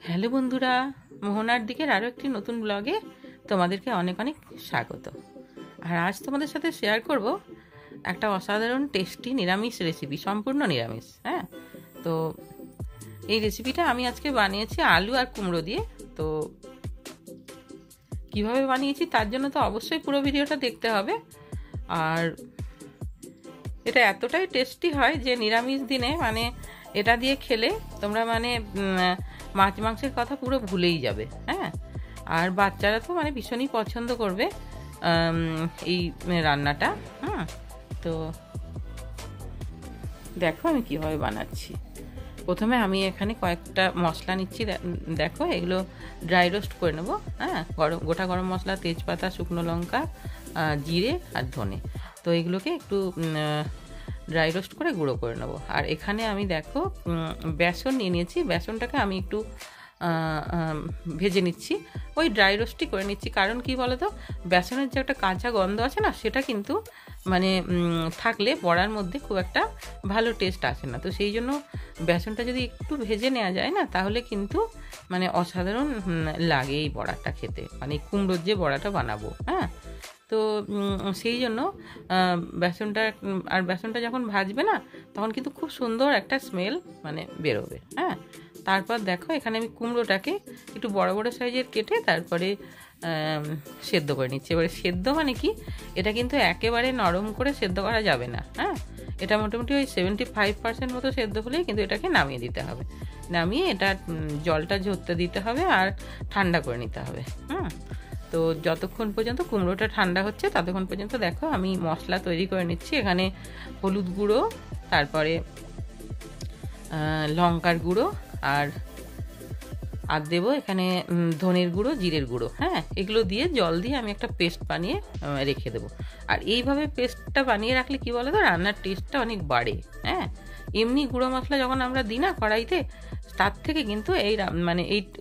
Hello বন্ধুরা, মোহনার দিকের আরও একটি নতুন ব্লগে তোমাদেরকে অনেক অনেক স্বাগত। আর আজ তোমাদের সাথে শেয়ার করব একটা অসাধারণ টেস্টি নিরামিষ রেসিপি, সম্পূর্ণ নিরামিষ। হ্যাঁ, তো এই রেসিপিটা আমি আজকে বানিয়েছি আলু আর কুমড়ো দিয়ে। তো কিভাবে বানিয়েছি তার জন্য তো অবশ্যই পুরো ভিডিওটা দেখতে হবে। আর এটা এতটাই টেস্টি হয় যে নিরামিষ দিনে এটা দিয়ে খেলে তোমরা মাছ মাংসের কথা পুরো ভুলেই যাবে। হ্যাঁ, আর বাচ্চারা তো ভীষণই পছন্দ করবে এই রান্নাটা। তো দেখো আমি কিভাবে বানাচ্ছি। প্রথমে আমি এখানে কয়েকটা মশলা নিচ্ছি। দেখো, এগুলো ড্রাই রোস্ট করে নেবো। হ্যাঁ, গোটা গরম মশলা, তেজপাতা, শুকনো লঙ্কা, জিরে আর ধনে। তো এগুলোকে একটু ড্রাই রোস্ট করে গুঁড়ো করে নেবো। আর এখানে আমি দেখো বেসন নিয়ে নিয়েছি। বেসনটাকে আমি একটু ভেজে নিচ্ছি, ওই ড্রাই রোস্টই করে নিচ্ছি। কারণ কি বলো তো, বেসনের যে একটা কাঁচা গন্ধ আছে না, সেটা কিন্তু থাকলে বড়ার মধ্যে খুব একটা ভালো টেস্ট আসে না। তো সেই জন্য বেসনটা যদি একটু ভেজে নেওয়া যায় না, তাহলে কিন্তু অসাধারণ লাগে এই বড়াটা খেতে, কুমড়োর যে বড়াটা বানাবো। হ্যাঁ, তো সেই জন্য বেসনটা যখন ভাজবে না, তখন কিন্তু খুব সুন্দর একটা স্মেল বেরোবে। হ্যাঁ, তারপর দেখো এখানে আমি কুমড়োটাকে একটু বড় বড় সাইজের কেটে তারপরে সেদ্ধ করে নিচ্ছি। এবারে সেদ্ধ কি, এটা কিন্তু একেবারে নরম করে সেদ্ধ করা যাবে না। হ্যাঁ, এটা মোটামুটি ওই 75% মতো সেদ্ধ হলেই কিন্তু এটাকে নামিয়ে দিতে হবে। নামিয়ে এটা জলটা ঝরতে দিতে হবে আর ঠান্ডা করে নিতে হবে। তো যতক্ষণ পর্যন্ত কুমড়োটা ঠান্ডা হচ্ছে, ততক্ষণ পর্যন্ত দেখো আমি মশলা তৈরি করে নিচ্ছি। এখানে হলুদ গুঁড়ো, তারপরে লঙ্কার গুঁড়ো আর দেবো এখানে ধনের গুঁড়ো, জিরের গুঁড়ো। হ্যাঁ, এগুলো দিয়ে জল দিয়ে আমি একটা পেস্ট বানিয়ে রেখে দেবো। আর এইভাবে পেস্টটা বানিয়ে রাখলে কি বলো তো, রান্নার টেস্টটা অনেক বাড়ে। হ্যাঁ, এমনি গুঁড়ো মশলা যখন আমরা দিই না কড়াইতে, তার থেকে কিন্তু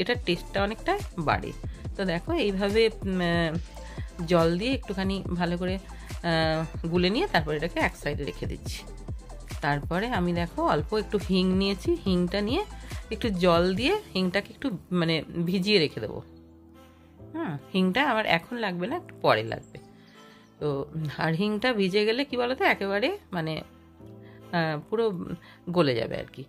এটার টেস্টটা অনেকটা বাড়ে। তো দেখো এইভাবে জল দিয়ে একটুখানি ভালো করে গুলে নিয়ে তারপরে এটাকে এক সাইডে রেখে দিচ্ছি। তারপরে আমি দেখো অল্প একটু হিং নিয়েছি। হিংটা নিয়ে একটু জল দিয়ে হিংটাকে একটু ভিজিয়ে রেখে দেবো। হিংটা আমার এখন লাগবে না, একটু পরে লাগবে। তো আর হিংটা ভিজে গেলে কি বলতো, একেবারে পুরো গলে যাবে আর কি।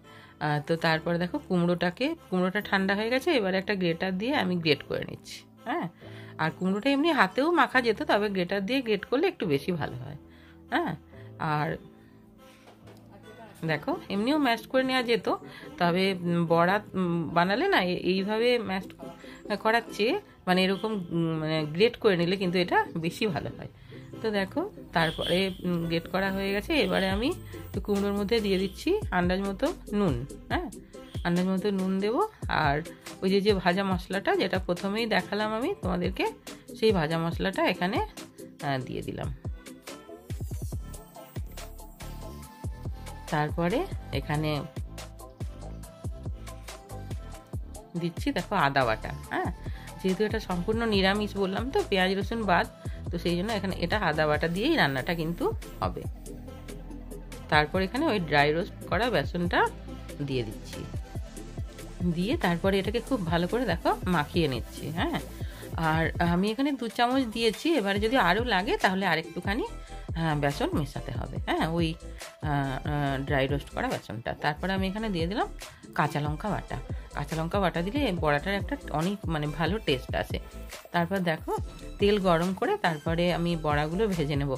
তো তারপরে দেখো কুমড়োটা ঠান্ডা হয়ে গেছে। এবারে একটা গ্রেটার দিয়ে আমি গ্রেট করে নিচ্ছি। হ্যাঁ, আর কুমড়োটা এমনি হাতেও মাখা যেত, তবে গ্রেটার দিয়ে গ্রেট করলে একটু বেশি ভালো হয়। হ্যাঁ, আর দেখো এমনিও ম্যাশ করে নেওয়া যেত, তবে বড়া বানালে না এইভাবে ম্যাশ করার চেয়ে এরকম গ্রেট করে নিলে কিন্তু এটা বেশি ভালো হয়। তো দেখো তারপরে গ্রেট করা হয়ে গেছে। এবারে আমি কুমড়োর মধ্যে দিয়ে দিচ্ছি আন্দাজ মতো নুন। হ্যাঁ, আন্দাজ মতো নুন দেবো। আর ওই যে ভাজা মশলাটা, যেটা প্রথমেই দেখালাম আমি তোমাদেরকে, সেই ভাজা মশলাটা এখানে দিয়ে দিলাম। তারপরে এখানে দিচ্ছি দেখো আদা বাটা। হ্যাঁ, যেহেতু এটা সম্পূর্ণ নিরামিষ বললাম, তো পেঁয়াজ রসুন বাদ, তো সেই জন্য এখানে এটা আদা বাটা দিয়েই রান্নাটা কিন্তু হবে। তারপর এখানে ওই ড্রাই রোস্ট করা বেসনটা দিয়ে দিচ্ছি। দিয়ে তারপরে এটাকে খুব ভালো করে দেখো মাখিয়ে নিচ্ছি। হ্যাঁ, আর আমি এখানে 2 চামচ দিয়েছি। এবারে যদি আরও লাগে তাহলে আরেকটুখানি বেসন মেশাতে হবে। হ্যাঁ, ওই ড্রাই রোস্ট করা বেসনটা। তারপরে আমি এখানে দিয়ে দিলাম কাঁচা লঙ্কা বাটা। কাঁচা লঙ্কা বাটা দিলে বড়াটার একটা অনেক ভালো টেস্ট আসে। তারপর দেখো তেল গরম করে তারপরে আমি বড়াগুলো ভেজে নেব।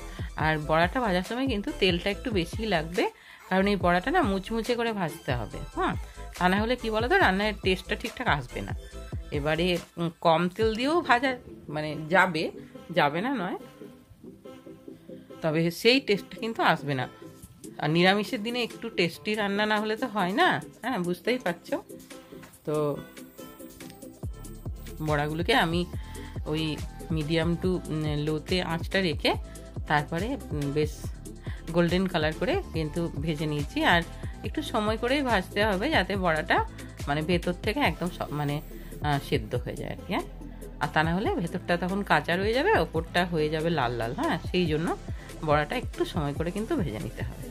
আর বড়াটা ভাজার সময় কিন্তু তেলটা একটু বেশি লাগবে, কারণ এই বড়াটা না মুচমুচে করে ভাজতে হবে। তা না হলে কি বলো তো, রান্নার টেস্টটা ঠিকঠাক আসবে না। এবারে কম তেল দিয়েও ভাজা যাবে না নয়, তবে সেই টেস্টটা কিন্তু আসবে না। আর নিরামিষের দিনে একটু টেস্টি রান্না না হলে তো হয় না। হ্যাঁ, বুঝতেই পারছো। তো বড়াগুলোকে আমি ওই মিডিয়াম টু লোতে আঁচটা রেখে তারপরে বেশ গোল্ডেন কালার করে কিন্তু ভেজে নিয়েছি। আর একটু সময় করেই ভাজতে হবে, যাতে বড়াটা ভেতর থেকে একদম সেদ্ধ হয়ে যায় আর কি। হ্যাঁ, আর তা না হলে ভেতরটা তখন কাঁচা রয়ে যাবে, ওপরটা হয়ে যাবে লাল লাল। হ্যাঁ, সেই জন্য বড়াটা একটু সময় করে কিন্তু ভেজে নিতে হবে।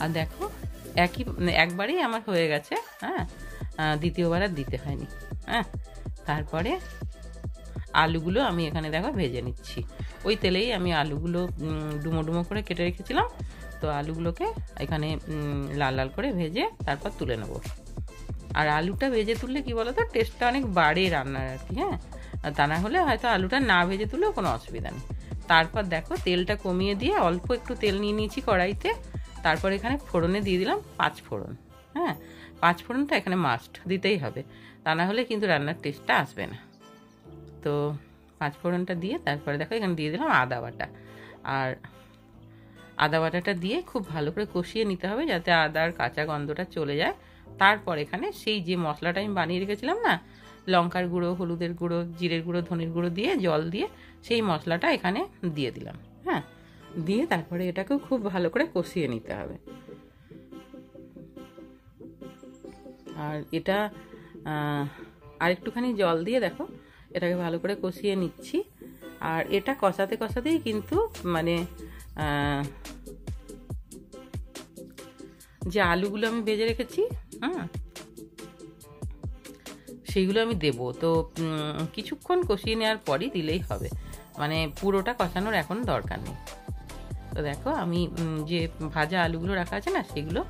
আর দেখো একবারেই আমার হয়ে গেছে। হ্যাঁ, দ্বিতীয়বার আর দিতে হয়নি। হ্যাঁ, তারপরে আলুগুলো আমি এখানে দেখো ভেজে নিচ্ছি। ওই তেলেই আমি আলুগুলো ডুমো ডুমো করে কেটে রেখেছিলাম, তো আলুগুলোকে এখানে লাল লাল করে ভেজে তারপর তুলে নেব। আর আলুটা ভেজে তুললে কি বলো তো, টেস্টটা অনেক বাড়ে রান্নার আর কি। হ্যাঁ, তা না হলে হয়তো আলুটা না ভেজে তুললেও কোনো অসুবিধা নেই। তারপর দেখো তেলটা কমিয়ে দিয়ে অল্প একটু তেল নিয়ে নিয়েছি কড়াইতে। তারপর এখানে ফোড়নে দিয়ে দিলাম 5 ফোড়ন। হ্যাঁ, 5 ফোড়নটা এখানে মাস্ট দিতেই হবে, তা না হলে কিন্তু রান্নার টেস্টটা আসবে না। তো 5 ফোড়নটা দিয়ে তারপরে দেখো এখানে দিয়ে দিলাম আদা বাটা। আর আদা বাটাটা দিয়ে খুব ভালো করে কষিয়ে নিতে হবে যাতে আদার কাঁচা গন্ধটা চলে যায়। তারপর এখানে সেই যে মশলাটা আমি বানিয়ে রেখেছিলাম না, লঙ্কার গুঁড়ো, হলুদের গুঁড়ো, জিরের গুঁড়ো, ধনের গুঁড়ো দিয়ে জল দিয়ে সেই মশলাটা এখানে দিয়ে দিলাম। হ্যাঁ, দিয়ে তারপরে এটাকেও খুব ভালো করে কষিয়ে নিতে হবে। আর এটা আর একটুখানি জল দিয়ে দেখো এটাকে ভালো করে কষিয়ে নিচ্ছি। আর এটা কষাতে কষাতেই কিন্তু মানে যে আলুগুলো আমি ভেজে রেখেছি, সেইগুলো আমি দেব। তো কিছুক্ষণ কষিয়ে নেওয়ার পরই দিলেই হবে, মানে পুরোটা কষানোর এখন দরকার নেই। তো দেখো আমি যে ভাজা আলুগুলো রাখা আছে না, সেগুলো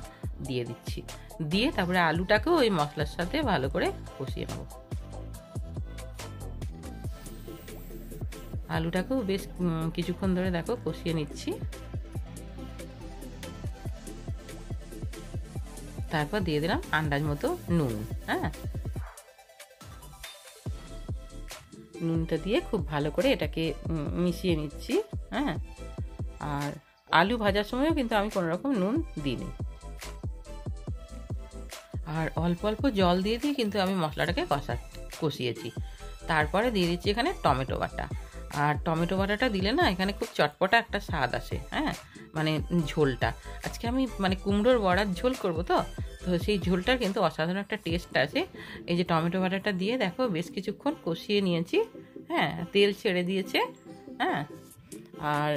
দিয়ে দিচ্ছি। দিয়ে তারপরে আলুটাকেও ওই মশলার সাথে ভালো করে কষিয়ে নেব। আলুটাকেও বেশ কিছুক্ষণ ধরে দেখো কষিয়ে নিচ্ছি। তারপর দিয়ে দিলাম আন্দাজ মতো নুন। হ্যাঁ, নুনটা দিয়ে খুব ভালো করে এটাকে মিশিয়ে নিচ্ছি। হ্যাঁ, আর আলু ভাজার সময়ও কিন্তু আমি কোনো রকম নুন দিইনি। আর অল্প অল্প জল দিয়ে দিয়ে কিন্তু আমি মশলাটাকে কষিয়েছি। তারপরে দিয়ে দিচ্ছি এখানে টমেটো বাটা। আর টমেটো বাটাটা দিলে না এখানে খুব চটপটা একটা স্বাদ আসে। হ্যাঁ, মানে ঝোলটা আজকে আমি মানে কুমড়োর বড়ার ঝোল করব, তো সেই ঝোলটার কিন্তু অসাধারণ একটা টেস্ট আছে। এই যে টমেটো বাটাটা দিয়ে দেখো বেশ কিছুক্ষণ কষিয়ে নিয়েছি। হ্যাঁ, তেল ছেড়ে দিয়েছে। হ্যাঁ, আর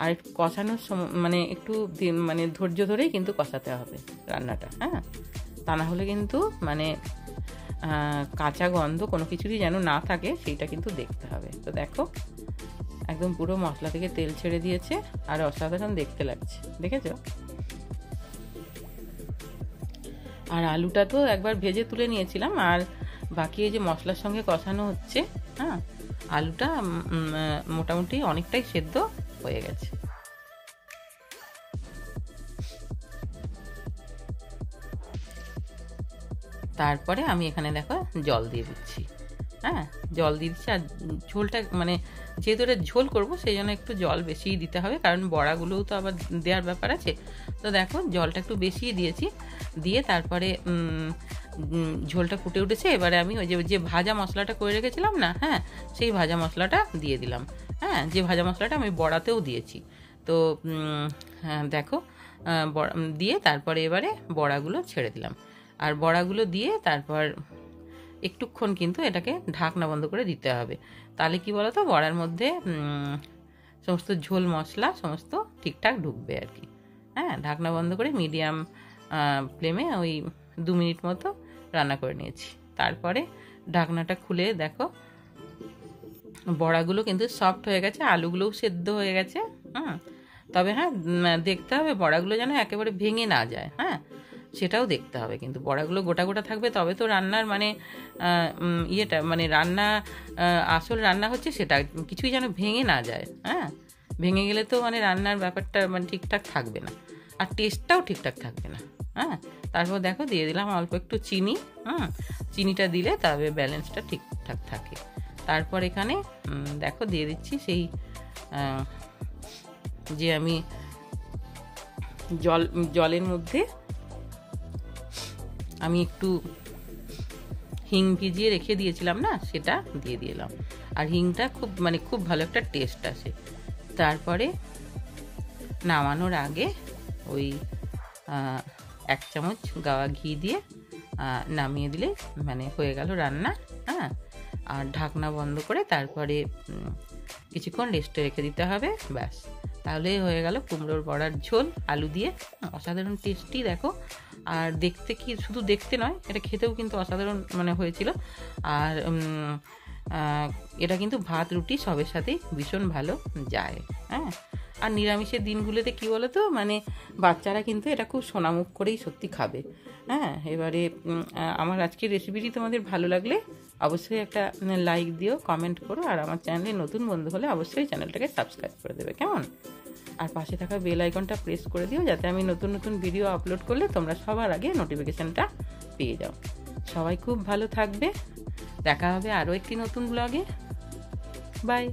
আর কষানোর সময় মানে একটু মানে ধৈর্য ধরেই কিন্তু কষাতে হবে রান্নাটা। হ্যাঁ, তা না হলে কিন্তু মানে কাঁচা গন্ধ কোনো কিছুরই যেন না থাকে, সেইটা কিন্তু দেখতে হবে। তো দেখো একদম পুরো মশলা থেকে তেল ছেড়ে দিয়েছে আর অসাধারণ দেখতে লাগছে, দেখেছো? আর আলুটা তো একবার ভেজে তুলে নিয়েছিলাম, আর বাকি এই যে মশলার সঙ্গে কষানো হচ্ছে। হ্যাঁ, আলুটা মোটামুটি অনেকটাই সেদ্ধ হয়ে গেছে। তারপরে আমি এখানে দেখো জল দিয়ে দিচ্ছি। হ্যাঁ, জল দিয়ে দিচ্ছি। আর ঝোলটা মানে যেহেতু এটা ঝোল করবো সেই জন্য একটু জল বেশিই দিতে হবে, কারণ বড়াগুলোও তো আবার দেওয়ার ব্যাপার আছে। তো দেখো জলটা একটু বেশিই দিয়েছি। দিয়ে তারপরে ঝোলটা ফুটে উঠেছে। এবারে আমি ওই যে ভাজা মশলাটা করে রেখেছিলাম না, হ্যাঁ, সেই ভাজা মশলাটা দিয়ে দিলাম। হ্যাঁ, যে ভাজা মশলাটা আমি বড়াতেও দিয়েছি। তো দেখো দিয়ে তারপরে এবারে বড়াগুলো ছেড়ে দিলাম। আর বড়াগুলো দিয়ে তারপর একটুক্ষণ কিন্তু এটাকে ঢাকনা বন্ধ করে দিতে হবে। তাহলে কি বলতো, বড়ার মধ্যে সমস্ত ঝোল মশলা সমস্ত ঠিকঠাক ঢুকবে আর কি। হ্যাঁ, ঢাকনা বন্ধ করে মিডিয়াম ফ্লেমে ওই 2 মিনিট মতো রান্না করে নিয়েছি। তারপরে ঢাকনাটা খুলে দেখো বড়াগুলো কিন্তু সফট হয়ে গেছে, আলুগুলোও সেদ্ধ হয়ে গেছে। তবে হ্যাঁ, দেখতে হবে বড়াগুলো যেন একেবারে ভেঙে না যায়। হ্যাঁ, সেটাও দেখতে হবে, কিন্তু বড়াগুলো গোটা গোটা থাকবে তবে তো রান্নার মানে ইয়েটা মানে রান্না আসল রান্না হচ্ছে সেটা, কিছুই যেন ভেঙে না যায়। হ্যাঁ, ভেঙে গেলে তো মানে রান্নার ব্যাপারটা মানে ঠিকঠাক থাকবে না, আর টেস্টটাও ঠিকঠাক থাকবে না। হ্যাঁ, তারপর দেখো দিয়ে দিলাম অল্প একটু চিনি। চিনিটা দিলে তবে ব্যালেন্সটা ঠিকঠাক থাকে। তারপর এখানে দেখো দিয়ে দিচ্ছি সেই যে আমি জলের মধ্যে আমি একটু হিং ভিজিয়ে রেখে দিয়েছিলাম না, সেটা দিয়ে দিলাম। আর হিংটা খুব ভালো একটা টেস্ট আসে। তারপরে নামানোর আগে ওই 1 চামচ গাওয়া ঘি দিয়ে নামিয়ে দিলে মানে হয়ে গেল রান্না। হ্যাঁ, আর ঢাকনা বন্ধ করে তারপরে কিছুক্ষণ রেস্টে রেখে দিতে হবে, ব্যাস তাহলেই হয়ে গেল কুমড়োর বড়ার ঝোল আলু দিয়ে। অসাধারণ টেস্টি। দেখো আর দেখতে কি শুধু দেখতে নয়, এটা খেতেও কিন্তু অসাধারণ মানে হয়েছিল। আর এটা কিন্তু ভাত রুটি সবের সাথেই ভীষণ ভালো যায়। হ্যাঁ, আর নিরামিষের দিনগুলোতে কি বলো তো, মানে বাচ্চারা কিন্তু এটা খুব সোনামুখ করেই সত্যি খাবে। হ্যাঁ, এবারে আমার আজকের রেসিপিটি তোমাদের ভালো লাগলে অবশ্যই একটা লাইক দিও, কমেন্ট করো, আর আমার চ্যানেলে নতুন বন্ধু হলে অবশ্যই চ্যানেলটাকে সাবস্ক্রাইব করে দেবে, কেমন? আর পাশে থাকা বেল আইকনটা প্রেস করে দিও, যাতে আমি নতুন নতুন ভিডিও আপলোড করলে তোমরা সবার আগে নোটিফিকেশানটা পেয়ে যাও। সবাই খুব ভালো থাকবে, দেখা হবে আরও একটি নতুন ব্লগে। বাই।